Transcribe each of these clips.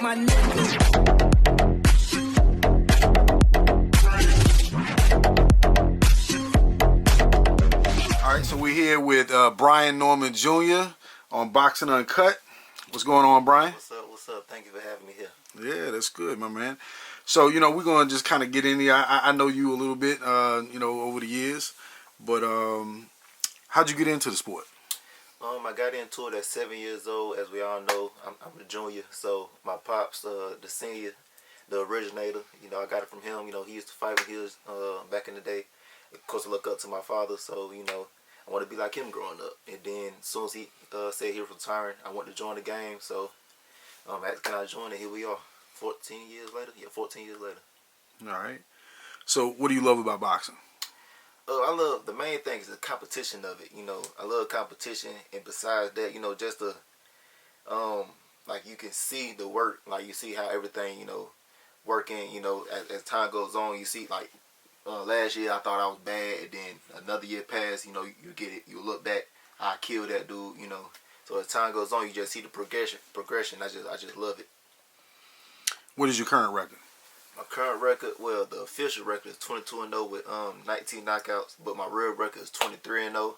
my name. All right, so we're here with Brian Norman Jr. on Boxing Uncut. What's going on, Brian? What's up? What's up? Thank you for having me here. Yeah, that's good, my man. So, we're going to just kind of get in here. I know you a little bit, over the years. But how'd you get into the sport? I got into it at 7 years old. As we all know, I'm the junior. So my pops, the senior, the originator, I got it from him. He used to fight when he was back in the day. Of course, I look up to my father. So, I want to be like him growing up. And then as soon as he said he was retiring, I wanted to join the game. So after I joined it, here we are. 14 years later? Yeah, 14 years later. All right. So what do you love about boxing? I love, the main thing is the competition of it. I love competition. And besides that, just the, like you can see the work. Like you see how everything, working, as time goes on, you see like, last year I thought I was bad, and then another year passed, you get it, you look back, I killed that dude, So as time goes on, you just see the progression. I just love it. What is your current record? My current record, well, the official record is 22-0 with 19 knockouts, but my real record is 23-0.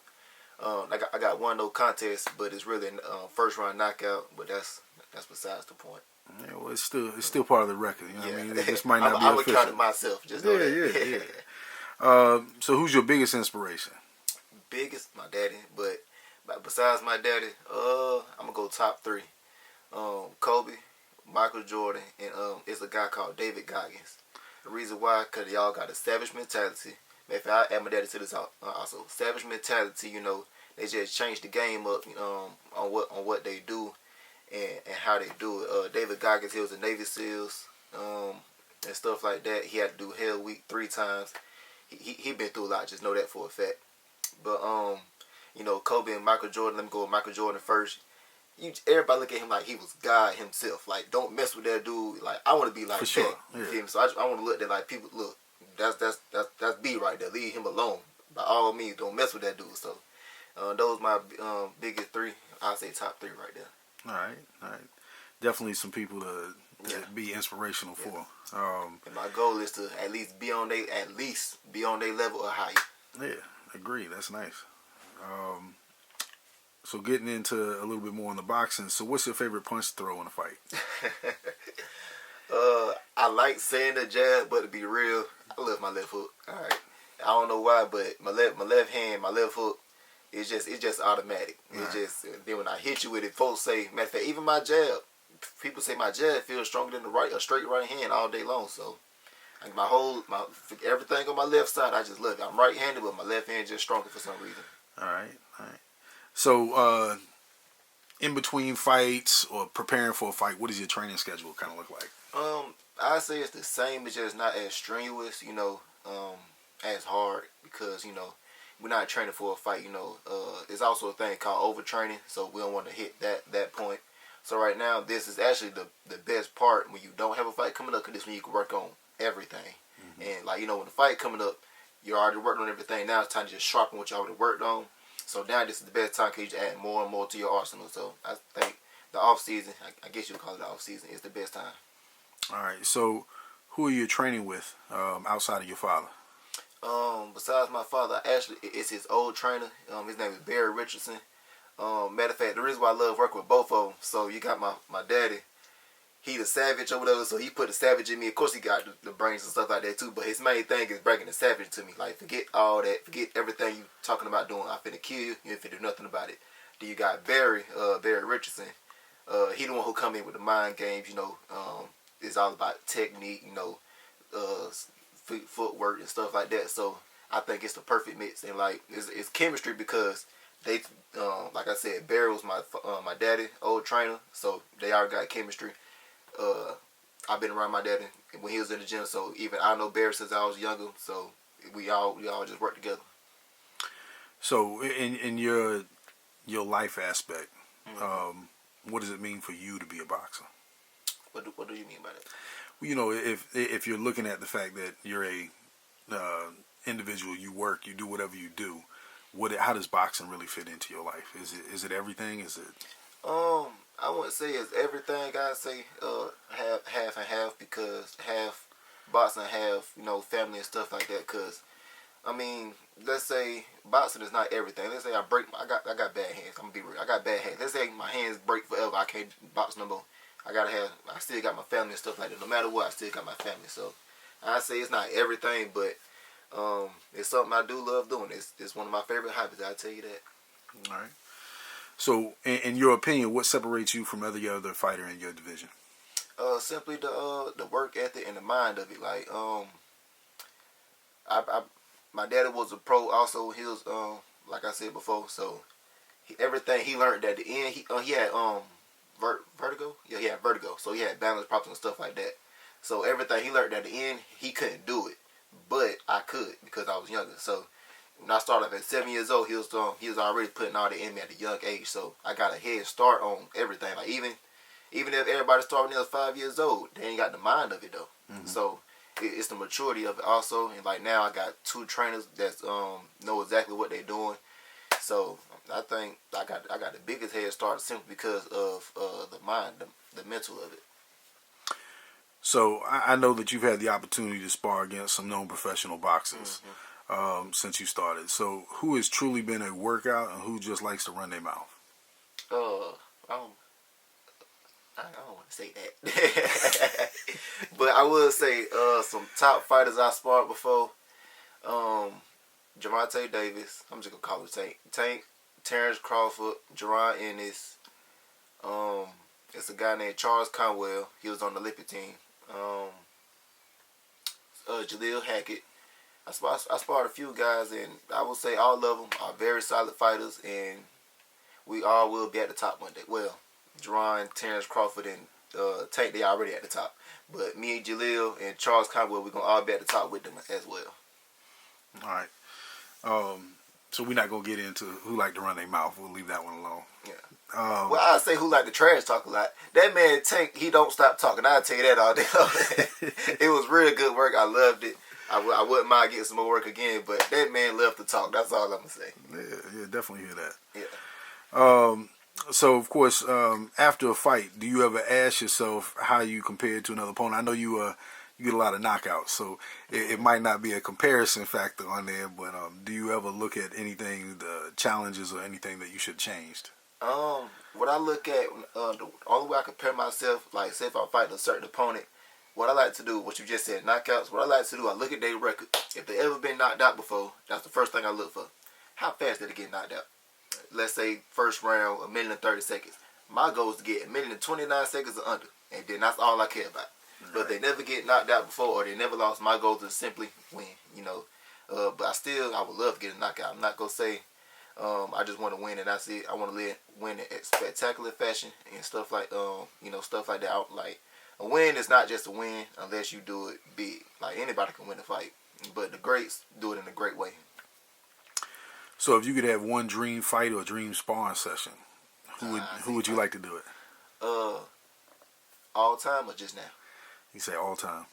I got one no contest, but it's really first round knockout, but that's besides the point. Yeah, well, it's still part of the record. You know what I mean? It just might not be I official. would count it myself. Just know that. Yeah. So who's your biggest inspiration? Biggest, my daddy. But besides my daddy, I'm gonna go top three. Kobe, Michael Jordan, and it's a guy called David Goggins. The reason why, cause y'all got a savage mentality. If I add my daddy to this also, savage mentality. They just changed the game up. On what they do. And how they do it. David Goggins, he was in Navy SEALs and stuff like that. He had to do Hell Week 3 times. He been through a lot. Just know that for a fact. But Kobe and Michael Jordan. Let me go with Michael Jordan first. Everybody look at him like he was God himself. Like, don't mess with that dude. Like, I want to be like for that. Sure. You feel me? So I want to look at like people. Look, that's B right there. Leave him alone. By all means, don't mess with that dude. So those my biggest three. I'd say top three right there. All right. Definitely some people to be inspirational for. And my goal is to at least be on their level or higher. Yeah, agree. That's nice. So getting into a little bit more on the boxing. So what's your favorite punch to throw in a fight? I like saying the jab, but to be real, I love my left hook. All right. I don't know why, but my left hand, my left hook. It's just automatic. Right. It's just, then when I hit you with it, folks say, matter of fact, even my jab, people say my jab feels stronger than a straight right hand all day long. So, like everything on my left side, I just love it. I'm right-handed, but my left hand just stronger for some reason. All right. So, in between fights or preparing for a fight, what does your training schedule kind of look like? I say it's the same, it's just not as strenuous, as hard because, we're not training for a fight, There's also a thing called overtraining, so we don't want to hit that point. So right now, this is actually the best part when you don't have a fight coming up, because this is when you can work on everything. Mm-hmm. And when the fight coming up, you're already working on everything. Now it's time to just sharpen what you already worked on. So now this is the best time because you add more and more to your arsenal. So I think the off season, I guess you would call it the off season, is the best time. All right. So who are you training with outside of your father? Besides my father, actually, it's his old trainer. His name is Barry Richardson. Matter of fact, the reason why I love working with both of them, so you got my daddy, he the savage or whatever, so he put the savage in me. Of course, he got the brains and stuff like that too, but his main thing is bringing the savage to me. Like, forget all that, forget everything you talking about doing. I'm finna kill you, you ain't finna do nothing about it. Then you got Barry Richardson. He the one who come in with the mind games, it's all about technique, footwork and stuff like that. So I think it's the perfect mix, and like it's chemistry because they, like I said, Barry was my daddy, old trainer, so they already got chemistry. I've been around my daddy when he was in the gym, so even I know Barry since I was younger, so we all just work together. So in your life aspect, what does it mean for you to be a boxer? What do you mean by that? Well, if you're looking at the fact that you're a individual, you work, you do whatever you do, how does boxing really fit into your life? Is it everything? Is it? I wouldn't say it's everything. I say half and half, because half boxing, half family and stuff like that. Cause I mean, let's say boxing is not everything. Let's say I got bad hands. I'm gonna be real. I got bad hands. Let's say my hands break forever. I can't box no more. I still got my family and stuff like that. No matter what, I still got my family. So I say it's not everything, but it's something I do love doing. It's one of my favorite hobbies. I'll tell you that. All right. So, in your opinion, what separates you from every other fighter in your division? Simply the work ethic and the mind of it. Like I my daddy was a pro. Also, he was like I said before. So everything he learned at the end, he had vertigo. Yeah, he had vertigo. So he had balance problems and stuff like that. So everything he learned at the end, he couldn't do it, but I could because I was younger. So when I started at 7 years old, he was already putting all the in me at a young age. So I got a head start on everything. Like even if everybody started when they was 5 years old, they ain't got the mind of it though. Mm-hmm. So it's the maturity of it also. And like now I got 2 trainers that know exactly what they're doing. So I think I got the biggest head start simply because of the mind, the mental of it. So I know that you've had the opportunity to spar against some known professional boxers since you started. So who has truly been a workout and who just likes to run their mouth? I don't want to say that, but I would say some top fighters I sparred before. Gervonta Davis. I'm just gonna call him Tank. Terrence Crawford. Jerron Ennis. It's a guy named Charles Conwell. He was on the Olympic team. Jaleel Hackett. I sparred a few guys, and I will say all of them are very solid fighters, and we all will be at the top one day. Well, Jerron, Terrence Crawford, and Tank, they already at the top. But me and Jaleel and Charles Conwell, we're going to all be at the top with them as well. All right. So we're not going to get into who like to run their mouth. We'll leave that one alone. Yeah. Well, I say who like to trash talk a lot. That man Tank, he don't stop talking. I'll tell you that all day long. It was real good work. I loved it. I wouldn't mind getting some more work again, but that man loved to talk. That's all I'm going to say. Yeah, definitely hear that. Yeah. So, of course, after a fight, do you ever ask yourself how you compare to another opponent? I know you get a lot of knockouts, so it might not be a comparison factor on there, but do you ever look at anything, the challenges or anything that you should have changed? What I look at, the only way I compare myself, like say if I'm fighting a certain opponent, what I like to do, what you just said, knockouts, what I like to do, I look at their record. If they ever been knocked out before, that's the first thing I look for. How fast did they get knocked out? Let's say first round, 1 minute and 30 seconds. My goal is to get 1 minute and 29 seconds or under, and then that's all I care about. Right. But if they never get knocked out before or they never lost, my goal is to simply win, But I would love to get a knockout. I'm not going to say I just want to win and that's it. I want to win in spectacular fashion and stuff like, stuff like that. Like, a win is not just a win unless you do it big. Like, anybody can win a fight. But the greats do it in a great way. So if you could have one dream fight or a dream sparring session, who would you like to do it? All time or just now? You say all time.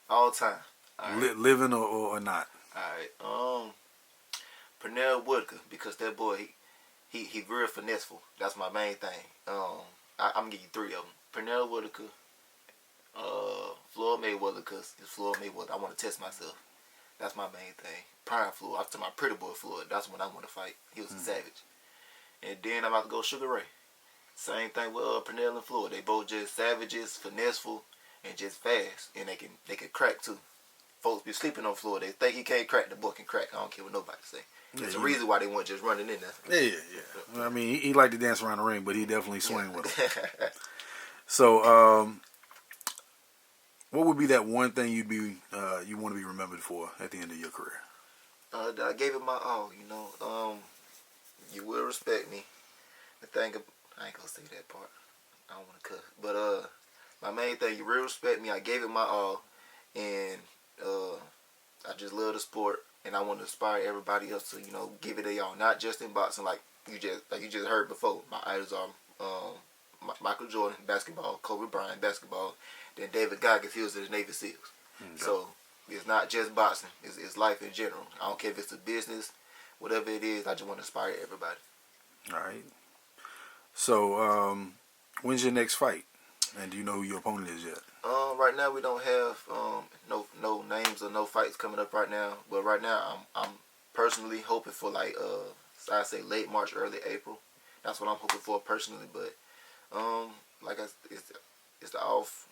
All time. Right. Living or not? All right. Pernell Whitaker, because that boy, he real finesseful. That's my main thing. I'm gonna give you 3 of them. Pernell Whitaker, Floyd Mayweather, because it's Floyd Mayweather. I want to test myself. That's my main thing. Prime Floyd. After my pretty boy Floyd, that's when I want to fight. He was a savage. And then I'm about to go Sugar Ray. Same thing with Pernell and Floyd. They both just savages, finesseful, and just fast. And they can crack too. Folks be sleeping on Floyd. They think he can't crack. The boy can crack. I don't care what nobody say. There's a reason why they weren't just running in there. Yeah. Well, I mean, he liked to dance around the ring, but he definitely swing with him. So, what would be that one thing you want to be remembered for at the end of your career? I gave it my all. You will respect me. I ain't gonna say that part. I don't want to cuss. But my main thing, you will respect me. I gave it my all, and I just love the sport, and I want to inspire everybody else to give it a all. Not just in boxing, like you just heard before. My idols are Michael Jordan, basketball; Kobe Bryant, basketball; then David Goggins, he was in the Navy SEALs. Okay. So it's not just boxing; it's life in general. I don't care if it's a business, whatever it is. I just want to inspire everybody. All right. So, When's your next fight? And do you know who your opponent is yet? Right now we don't have no names or no fights coming up right now. But right now I'm personally hoping for like I say late March, early April. That's what I'm hoping for personally. But like it's the off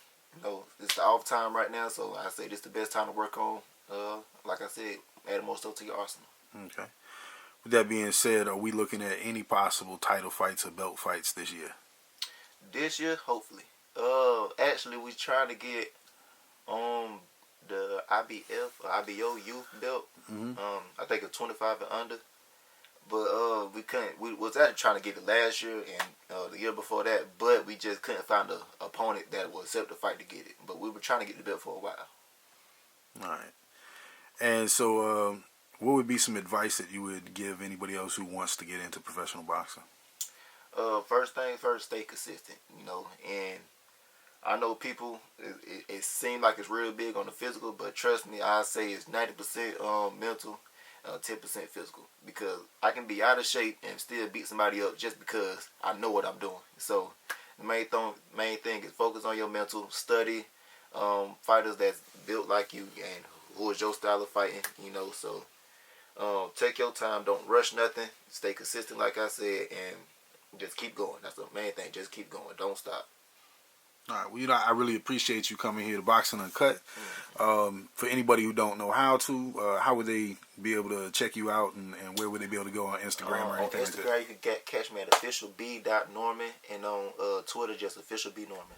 it's the off time right now. So I say this the best time to work on. Like I said, add more stuff to your arsenal. Okay. With that being said, are we looking at any possible title fights or belt fights this year? This year, hopefully. Actually, we trying to get the IBF or IBO youth belt. I think it's 25 and under. But we couldn't. We was actually trying to get it last year and the year before that, but we just couldn't find an opponent that would accept the fight to get it. But we were trying to get the belt for a while. All right. And so, what would be some advice that you would give anybody else who wants to get into professional boxing? First thing first, stay consistent. And I know people. It seems like it's real big on the physical, but trust me, I say it's 90% mental, 10% physical. Because I can be out of shape and still beat somebody up just because I know what I'm doing. So the main thing is focus on your mental. Study fighters that's built like you and who is your style of fighting. So take your time. Don't rush nothing. Stay consistent, like I said, and just keep going. That's the main thing. Just keep going. Don't stop. All right. Well, I really appreciate you coming here to Boxing Uncut. For anybody who don't know how would they be able to check you out, and where would they be able to go on Instagram or anything on like that? Instagram, you can catch me at officialb.norman, and on Twitter, just officialbnorman.